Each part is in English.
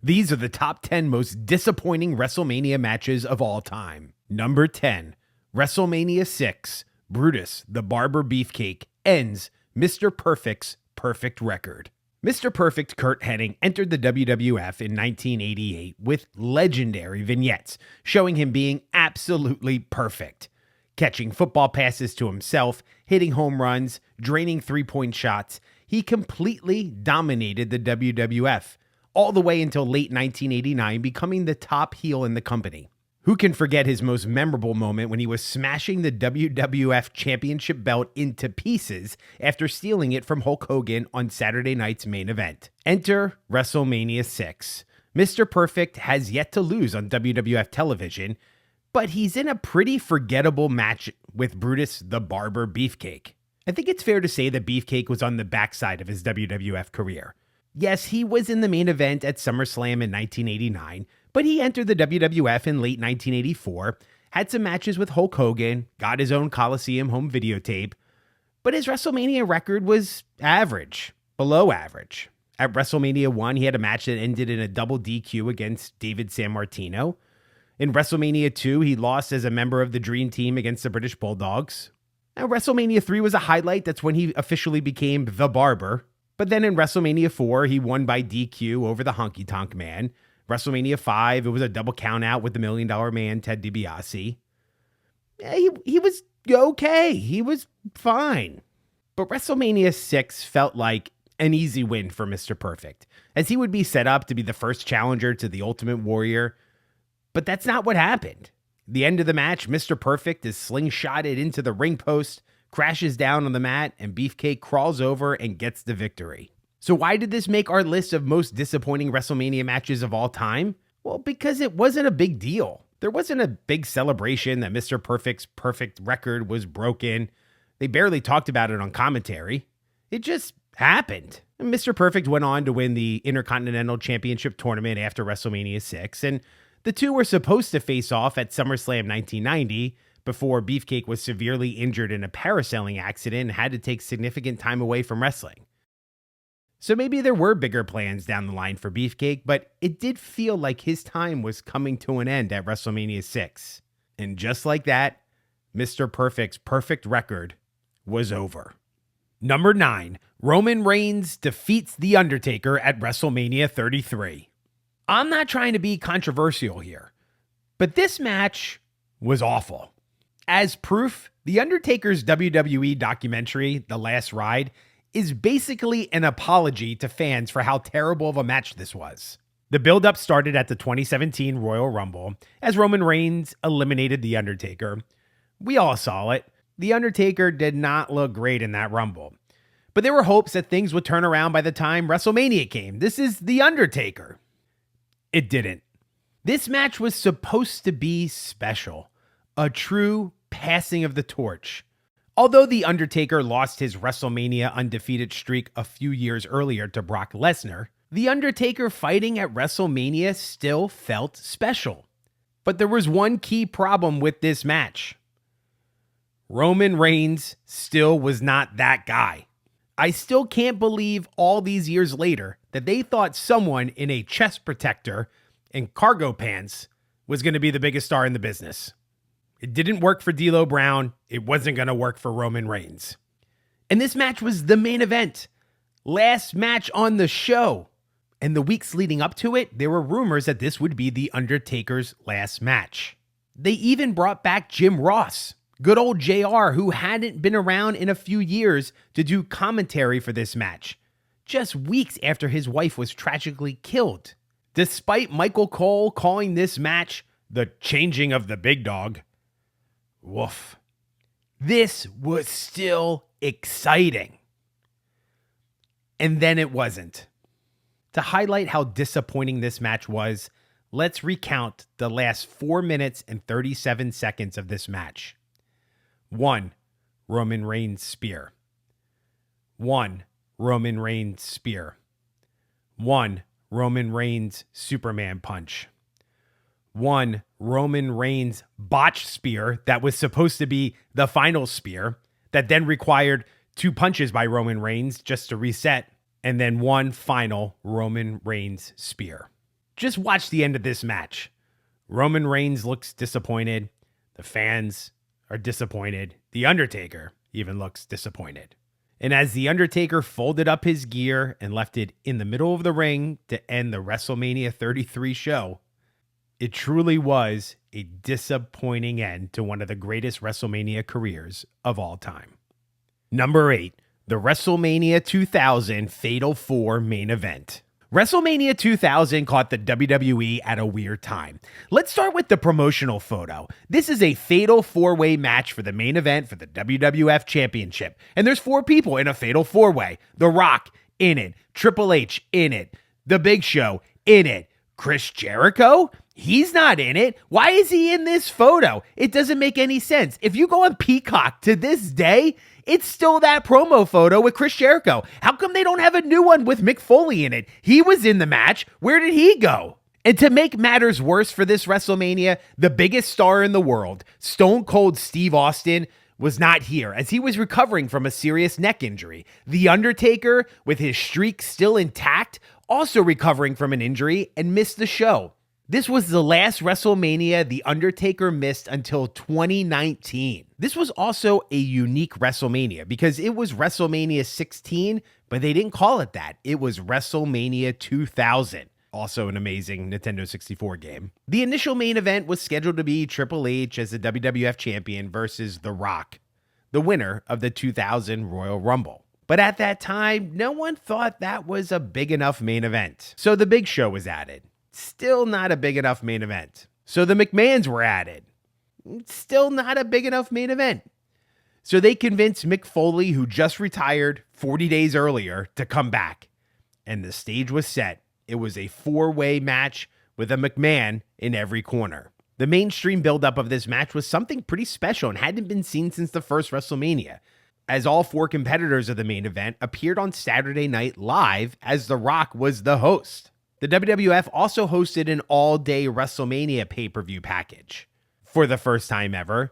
These are the top 10 most disappointing WrestleMania matches of all time. Number 10, WrestleMania 6, Brutus, the Barber Beefcake, ends Mr. Perfect's perfect record. Mr. Perfect Kurt Hennig entered the WWF in 1988 with legendary vignettes showing him being absolutely perfect. Catching football passes to himself, hitting home runs, draining three-point shots, he completely dominated the WWF, all the way until late 1989, becoming the top heel in the company. Who can forget his most memorable moment when he was smashing the WWF Championship belt into pieces after stealing it from Hulk Hogan on Saturday night's main event? Enter WrestleMania 6. Mr. Perfect has yet to lose on WWF television, but he's in a pretty forgettable match with Brutus the Barber Beefcake. I think it's fair to say that Beefcake was on the backside of his WWF career. Yes, he was in the main event at SummerSlam in 1989, but he entered the WWF in late 1984, had some matches with Hulk Hogan, got his own Coliseum home videotape, but his WrestleMania record was average, below average. At WrestleMania 1, he had a match that ended in a double DQ against David Sammartino. In WrestleMania 2, he lost as a member of the Dream Team against the British Bulldogs. At WrestleMania 3 was a highlight. That's when he officially became the Barber. But then in WrestleMania 4, he won by DQ over the Honky Tonk Man. WrestleMania 5, it was a double count out with the $1 Million Man, Ted DiBiase. He was okay. He was fine. But WrestleMania 6 felt like an easy win for Mr. Perfect, as he would be set up to be the first challenger to the Ultimate Warrior. But that's not what happened. The end of the match, Mr. Perfect is slingshotted into the ring post, crashes down on the mat, and Beefcake crawls over and gets the victory. So why did this make our list of most disappointing WrestleMania matches of all time? Well, because it wasn't a big deal. There wasn't a big celebration that Mr. Perfect's perfect record was broken. They barely talked about it on commentary. It just happened. And Mr. Perfect went on to win the Intercontinental Championship tournament after WrestleMania 6, and the two were supposed to face off at SummerSlam 1990, before Beefcake was severely injured in a parasailing accident and had to take significant time away from wrestling. So maybe there were bigger plans down the line for Beefcake, but it did feel like his time was coming to an end at WrestleMania 6. And just like that, Mr. Perfect's perfect record was over. Number 9, Roman Reigns defeats The Undertaker at WrestleMania 33. I'm not trying to be controversial here, but this match was awful. As proof, The Undertaker's WWE documentary, The Last Ride, is basically an apology to fans for how terrible of a match this was. The build-up started at the 2017 Royal Rumble, as Roman Reigns eliminated The Undertaker. We all saw it. The Undertaker did not look great in that Rumble. But there were hopes that things would turn around by the time WrestleMania came. This is The Undertaker. It didn't. This match was supposed to be special. A true passing of the torch. Although The Undertaker lost his WrestleMania undefeated streak a few years earlier to Brock Lesnar, The Undertaker fighting at WrestleMania still felt special. But there was one key problem with this match. Roman Reigns still was not that guy. I still can't believe all these years later that they thought someone in a chest protector and cargo pants was going to be the biggest star in the business. It didn't work for D'Lo Brown. It wasn't going to work for Roman Reigns. And this match was the main event. Last match on the show. And the weeks leading up to it, there were rumors that this would be The Undertaker's last match. They even brought back Jim Ross, good old JR, who hadn't been around in a few years, to do commentary for this match, just weeks after his wife was tragically killed. Despite Michael Cole calling this match the changing of the big dog, woof, this was still exciting. And then it wasn't. To highlight how disappointing this match was, let's recount the last 4 minutes and 37 seconds of this match. 1. Roman Reigns spear. 1. Roman Reigns spear. 1. Roman Reigns Superman punch. 1. Roman Reigns botched spear that was supposed to be the final spear that then required 2 punches by Roman Reigns just to reset. And then 1 final Roman Reigns spear. Just watch the end of this match. Roman Reigns looks disappointed. The fans are disappointed. The Undertaker even looks disappointed. And as The Undertaker folded up his gear and left it in the middle of the ring to end the WrestleMania 33 show, it truly was a disappointing end to one of the greatest WrestleMania careers of all time. Number 8, the WrestleMania 2000 Fatal 4 main event. WrestleMania 2000 caught the WWE at a weird time. Let's start with the promotional photo. This is a fatal 4-way match for the main event for the WWF Championship. And there's 4 people in a fatal 4-way. The Rock in it. Triple H in it. The Big Show in it. Chris Jericho? He's not in it. Why is he in this photo? It doesn't make any sense. If you go on Peacock to this day, it's still that promo photo with Chris Jericho. How come they don't have a new one with Mick Foley in it? He was in the match. Where did he go? And to make matters worse for this WrestleMania, the biggest star in the world, Stone Cold Steve Austin, was not here as he was recovering from a serious neck injury. The Undertaker, with his streak still intact, also recovering from an injury and missed the show. This was the last WrestleMania The Undertaker missed until 2019. This was also a unique WrestleMania because it was WrestleMania 16, but they didn't call it that. It was WrestleMania 2000. Also an amazing Nintendo 64 game. The initial main event was scheduled to be Triple H as the WWF champion versus The Rock, the winner of the 2000 Royal Rumble. But at that time, no one thought that was a big enough main event. So the Big Show was added. Still not a big enough main event. So the McMahons were added. Still not a big enough main event. So they convinced Mick Foley, who just retired 40 days earlier, to come back. And the stage was set. It was a 4-way match with a McMahon in every corner. The mainstream buildup of this match was something pretty special and hadn't been seen since the first WrestleMania, as all 4 competitors of the main event appeared on Saturday Night Live as The Rock was the host. The WWF also hosted an all-day WrestleMania pay-per-view package for the first time ever,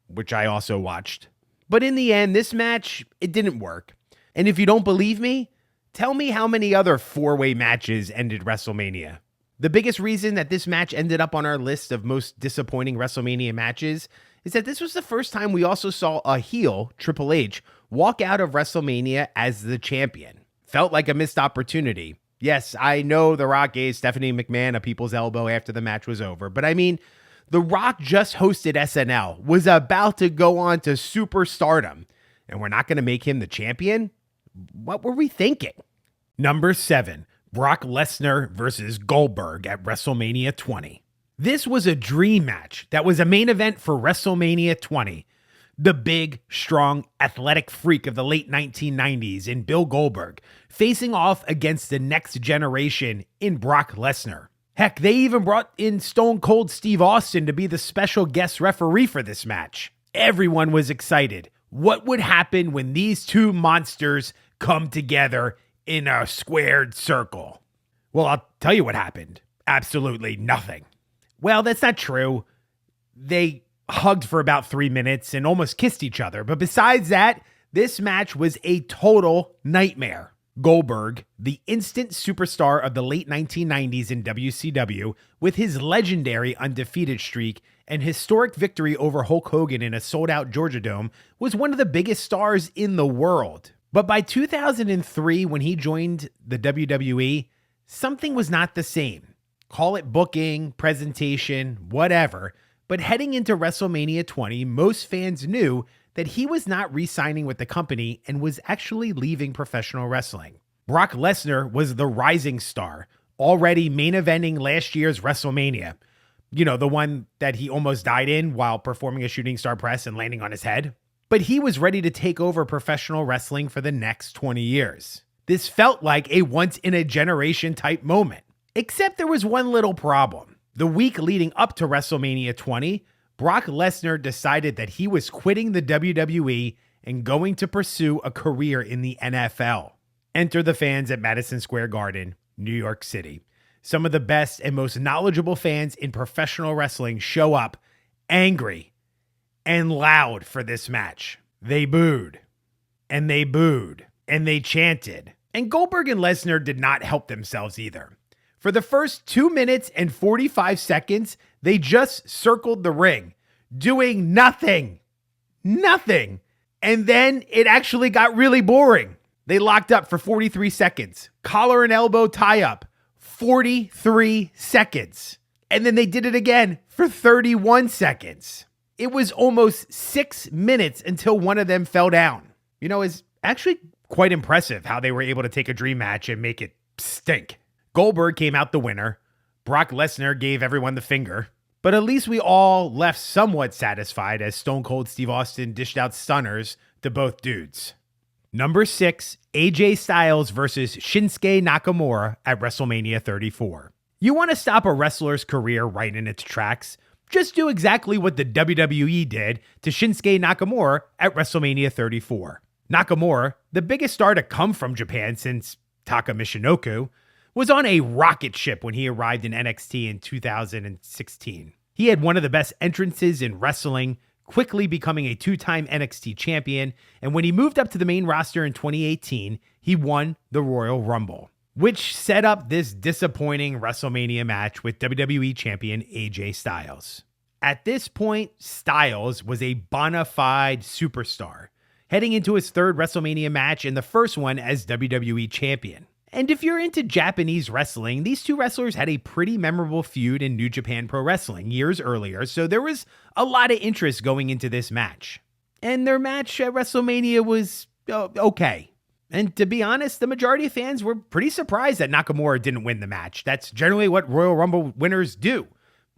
which I also watched. But in the end, this match, it didn't work. And if you don't believe me, tell me how many other 4-way matches ended WrestleMania. The biggest reason that this match ended up on our list of most disappointing WrestleMania matches is that this was the first time we also saw a heel, Triple H, walk out of WrestleMania as the champion. Felt like a missed opportunity. Yes, I know The Rock gave Stephanie McMahon a people's elbow after the match was over, but I mean, The Rock just hosted SNL, was about to go on to superstardom, and we're not going to make him the champion? What were we thinking? Number 7, Brock Lesnar versus Goldberg at WrestleMania 20. This was a dream match that was a main event for WrestleMania 20. The big, strong, athletic freak of the late 1990s in Bill Goldberg facing off against the next generation in Brock Lesnar. Heck, they even brought in Stone Cold Steve Austin to be the special guest referee for this match. Everyone was excited. What would happen when these 2 monsters come together in a squared circle? Well, I'll tell you what happened. Absolutely nothing. Well, that's not true. They hugged for about 3 minutes and almost kissed each other. But besides that, this match was a total nightmare. Goldberg, the instant superstar of the late 1990s in WCW, with his legendary undefeated streak and historic victory over Hulk Hogan in a sold-out Georgia Dome, was one of the biggest stars in the world. But by 2003, when he joined the WWE, something was not the same. Call it booking, presentation, whatever. But heading into WrestleMania 20, most fans knew that he was not re-signing with the company and was actually leaving professional wrestling. Brock Lesnar was the rising star, already main eventing last year's WrestleMania. You know, the one that he almost died in while performing a shooting star press and landing on his head. But he was ready to take over professional wrestling for the next 20 years. This felt like a once-in-a-generation type moment. Except there was one little problem. The week leading up to WrestleMania 20, Brock Lesnar decided that he was quitting the WWE and going to pursue a career in the NFL. Enter the fans at Madison Square Garden, New York City. Some of the best and most knowledgeable fans in professional wrestling show up angry and loud for this match. They booed, and they chanted. And Goldberg and Lesnar did not help themselves either. For the first 2 minutes and 45 seconds, they just circled the ring, doing nothing. Nothing. And then it actually got really boring. They locked up for 43 seconds. Collar and elbow tie-up. 43 seconds. And then they did it again for 31 seconds. It was almost 6 minutes until one of them fell down. You know, it's actually quite impressive how they were able to take a dream match and make it stink. Goldberg came out the winner. Brock Lesnar gave everyone the finger. But at least we all left somewhat satisfied as Stone Cold Steve Austin dished out stunners to both dudes. Number 6, AJ Styles versus Shinsuke Nakamura at WrestleMania 34. You want to stop a wrestler's career right in its tracks? Just do exactly what the WWE did to Shinsuke Nakamura at WrestleMania 34. Nakamura, the biggest star to come from Japan since Taka Michinoku, was on a rocket ship when he arrived in NXT in 2016. He had one of the best entrances in wrestling, quickly becoming a 2-time NXT champion, and when he moved up to the main roster in 2018, he won the Royal Rumble, which set up this disappointing WrestleMania match with WWE champion AJ Styles. At this point, Styles was a bona fide superstar, heading into his 3rd WrestleMania match and the first one as WWE champion. And if you're into Japanese wrestling, these two wrestlers had a pretty memorable feud in New Japan Pro Wrestling years earlier, so there was a lot of interest going into this match. And their match at WrestleMania was okay. And to be honest, the majority of fans were pretty surprised that Nakamura didn't win the match. That's generally what Royal Rumble winners do.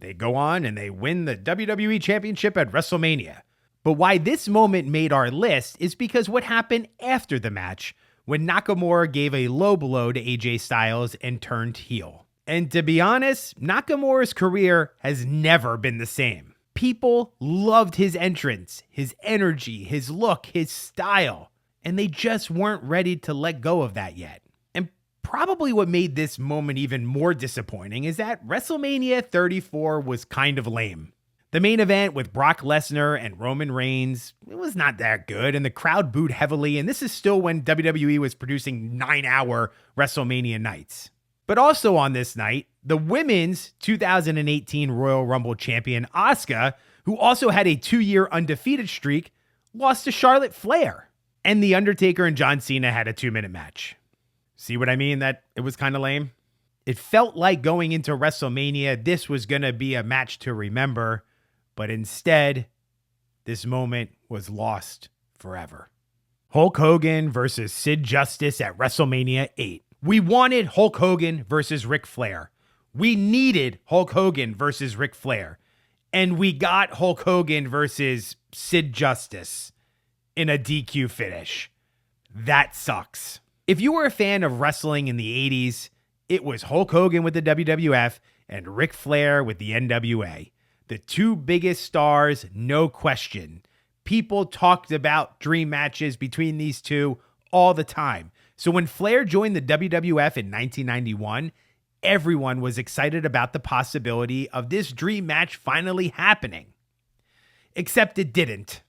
They go on and they win the WWE Championship at WrestleMania. But why this moment made our list is because what happened after the match, when Nakamura gave a low blow to AJ Styles and turned heel. And to be honest, Nakamura's career has never been the same. People loved his entrance, his energy, his look, his style, and they just weren't ready to let go of that yet. And probably what made this moment even more disappointing is that WrestleMania 34 was kind of lame. The main event with Brock Lesnar and Roman Reigns, it was not that good, and the crowd booed heavily, and this is still when WWE was producing 9-hour WrestleMania nights. But also on this night, the women's 2018 Royal Rumble champion Asuka, who also had a 2-year undefeated streak, lost to Charlotte Flair. And The Undertaker and John Cena had a 2-minute match. See what I mean? That it was kind of lame? It felt like going into WrestleMania, this was going to be a match to remember. But instead, this moment was lost forever. Hulk Hogan versus Sid Justice at WrestleMania 8. We wanted Hulk Hogan versus Ric Flair. We needed Hulk Hogan versus Ric Flair. And we got Hulk Hogan versus Sid Justice in a DQ finish. That sucks. If you were a fan of wrestling in the 80s, it was Hulk Hogan with the WWF and Ric Flair with the NWA. The two biggest stars, no question. People talked about dream matches between these two all the time. So when Flair joined the WWF in 1991, everyone was excited about the possibility of this dream match finally happening. Except it didn't.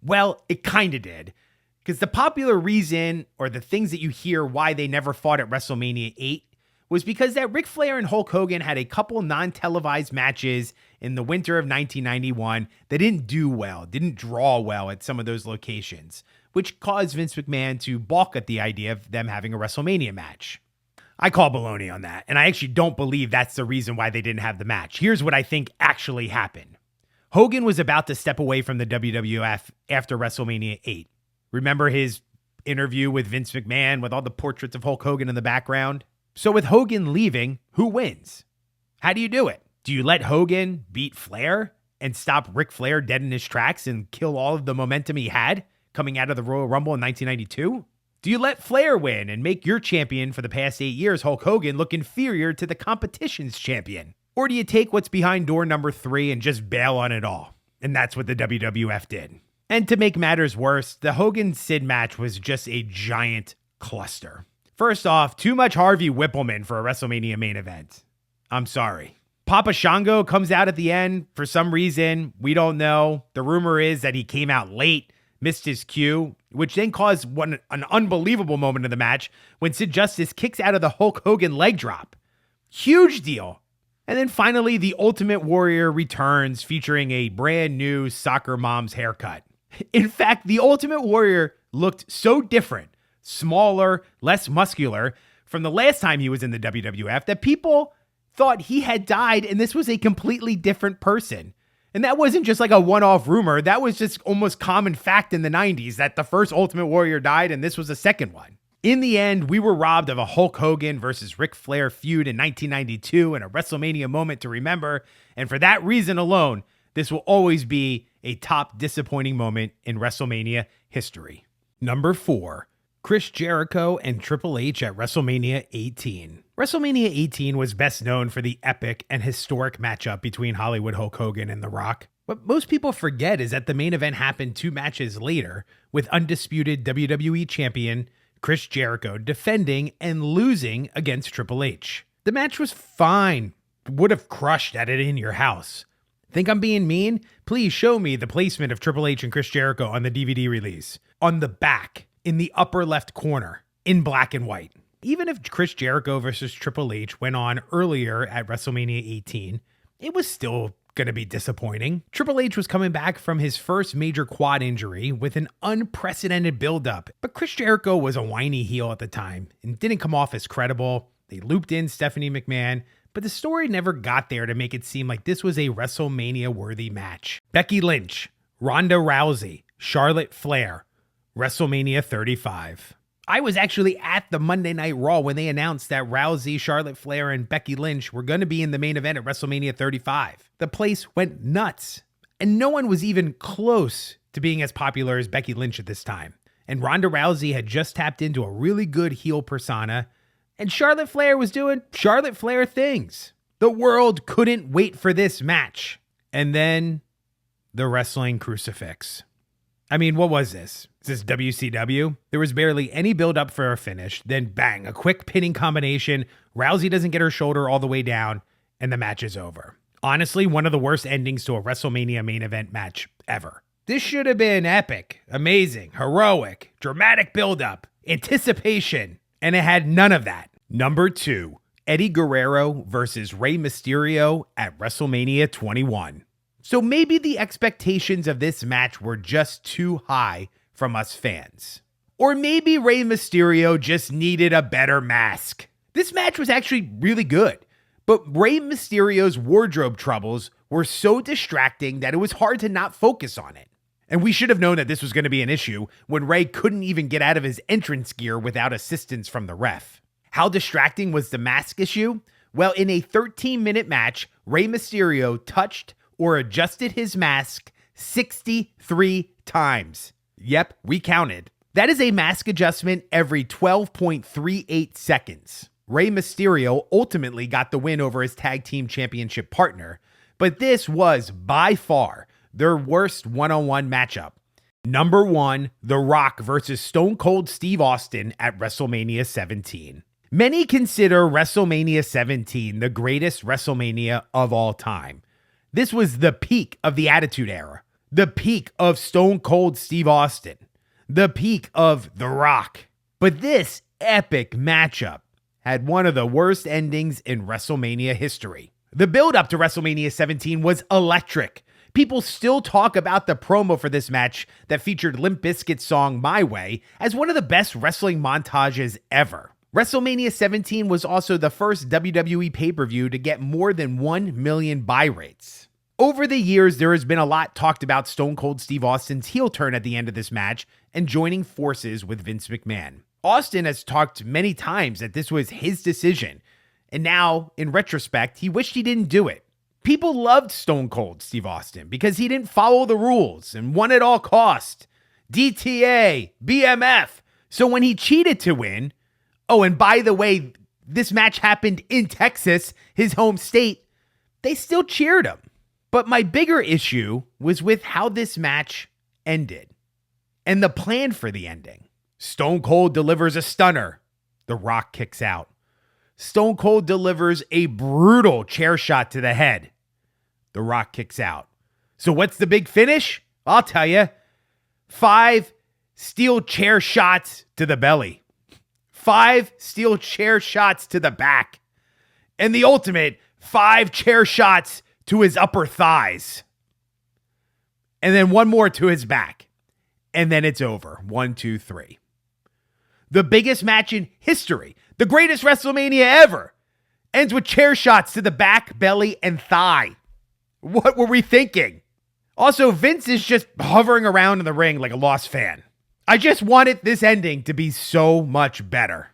Well, it kind of did. Because the popular reason, or the things that you hear why they never fought at WrestleMania 8, was because that Ric Flair and Hulk Hogan had a couple non-televised matches in the winter of 1991 that didn't do well, didn't draw well at some of those locations, which caused Vince McMahon to balk at the idea of them having a WrestleMania match. I call baloney on that, and I actually don't believe that's the reason why they didn't have the match. Here's what I think actually happened. Hogan was about to step away from the WWF after WrestleMania 8. Remember his interview with Vince McMahon with all the portraits of Hulk Hogan in the background? So with Hogan leaving, who wins? How do you do it? Do you let Hogan beat Flair and stop Ric Flair dead in his tracks and kill all of the momentum he had coming out of the Royal Rumble in 1992? Do you let Flair win and make your champion for the past 8 years, Hulk Hogan, look inferior to the competition's champion? Or do you take what's behind door number 3 and just bail on it all? And that's what the WWF did. And to make matters worse, the Hogan-Sid match was just a giant cluster. First off, too much Harvey Whippleman for a WrestleMania main event. I'm sorry. Papa Shango comes out at the end for some reason. We don't know. The rumor is that he came out late, missed his cue, which then caused an unbelievable moment of the match when Sid Justice kicks out of the Hulk Hogan leg drop. Huge deal. And then finally, the Ultimate Warrior returns featuring a brand new soccer mom's haircut. In fact, the Ultimate Warrior looked so different, smaller, less muscular from the last time he was in the WWF that people thought he had died and this was a completely different person. And that wasn't just like a one-off rumor. That was just almost common fact in the 90s that the first Ultimate Warrior died and this was the second one. In the end, we were robbed of a Hulk Hogan versus Ric Flair feud in 1992 and a WrestleMania moment to remember. And for that reason alone, this will always be a top disappointing moment in WrestleMania history. Number 4, Chris Jericho and Triple H at WrestleMania 18. WrestleMania 18 was best known for the epic and historic matchup between Hollywood Hulk Hogan and The Rock. What most people forget is that the main event happened 2 matches later, with undisputed WWE champion Chris Jericho defending and losing against Triple H. The match was fine, would have crushed at it in your house. Think I'm being mean? Please show me the placement of Triple H and Chris Jericho on the DVD release. On the back, in the upper left corner, in black and white. Even if Chris Jericho versus Triple H went on earlier at WrestleMania 18, it was still going to be disappointing. Triple H was coming back from his first major quad injury with an unprecedented buildup, but Chris Jericho was a whiny heel at the time and didn't come off as credible. They looped in Stephanie McMahon, but the story never got there to make it seem like this was a WrestleMania-worthy match. Becky Lynch, Ronda Rousey, Charlotte Flair, WrestleMania 35. I was actually at the Monday Night Raw when they announced that Rousey, Charlotte Flair, and Becky Lynch were going to be in the main event at WrestleMania 35. The place went nuts, and no one was even close to being as popular as Becky Lynch at this time. And Ronda Rousey had just tapped into a really good heel persona, and Charlotte Flair was doing Charlotte Flair things. The world couldn't wait for this match. And then the wrestling crucifix. I mean, what was this? Is this WCW? There was barely any build-up for a finish. Then bang, a quick pinning combination. Rousey doesn't get her shoulder all the way down, and the match is over. Honestly, one of the worst endings to a WrestleMania main event match ever. This should have been epic, amazing, heroic, dramatic build-up, anticipation, and it had none of that. Number 2, Eddie Guerrero versus Rey Mysterio at WrestleMania 21. So maybe the expectations of this match were just too high from us fans. Or maybe Rey Mysterio just needed a better mask. This match was actually really good, but Rey Mysterio's wardrobe troubles were so distracting that it was hard to not focus on it. And we should have known that this was going to be an issue when Rey couldn't even get out of his entrance gear without assistance from the ref. How distracting was the mask issue? Well, in a 13-minute match, Rey Mysterio touched or adjusted his mask 63 times. Yep, we counted. That is a mask adjustment every 12.38 seconds. Rey Mysterio ultimately got the win over his tag team championship partner, but this was by far their worst one-on-one matchup. Number 1, The Rock versus Stone Cold Steve Austin at WrestleMania 17. Many consider WrestleMania 17 the greatest WrestleMania of all time. This was the peak of the Attitude Era, the peak of Stone Cold Steve Austin, the peak of The Rock. But this epic matchup had one of the worst endings in WrestleMania history. The build-up to WrestleMania 17 was electric. People still talk about the promo for this match that featured Limp Bizkit's song My Way as one of the best wrestling montages ever. WrestleMania 17 was also the first WWE pay-per-view to get more than 1 million buy rates. Over the years, there has been a lot talked about Stone Cold Steve Austin's heel turn at the end of this match and joining forces with Vince McMahon. Austin has talked many times that this was his decision, and now, in retrospect, he wished he didn't do it. People loved Stone Cold Steve Austin because he didn't follow the rules and won at all cost. DTA, BMF. So when he cheated to win, oh, and by the way, this match happened in Texas, his home state, they still cheered him. But my bigger issue was with how this match ended and the plan for the ending. Stone Cold delivers a stunner. The Rock kicks out. Stone Cold delivers a brutal chair shot to the head. The Rock kicks out. So what's the big finish? I'll tell you. 5 steel chair shots to the belly. 5 steel chair shots to the back. And the ultimate, 5 chair shots to his upper thighs. And then one more to his back. And then it's over. 1, 2, 3. The biggest match in history. The greatest WrestleMania ever. Ends with chair shots to the back, belly, and thigh. What were we thinking? Also, Vince is just hovering around in the ring like a lost fan. I just wanted this ending to be so much better.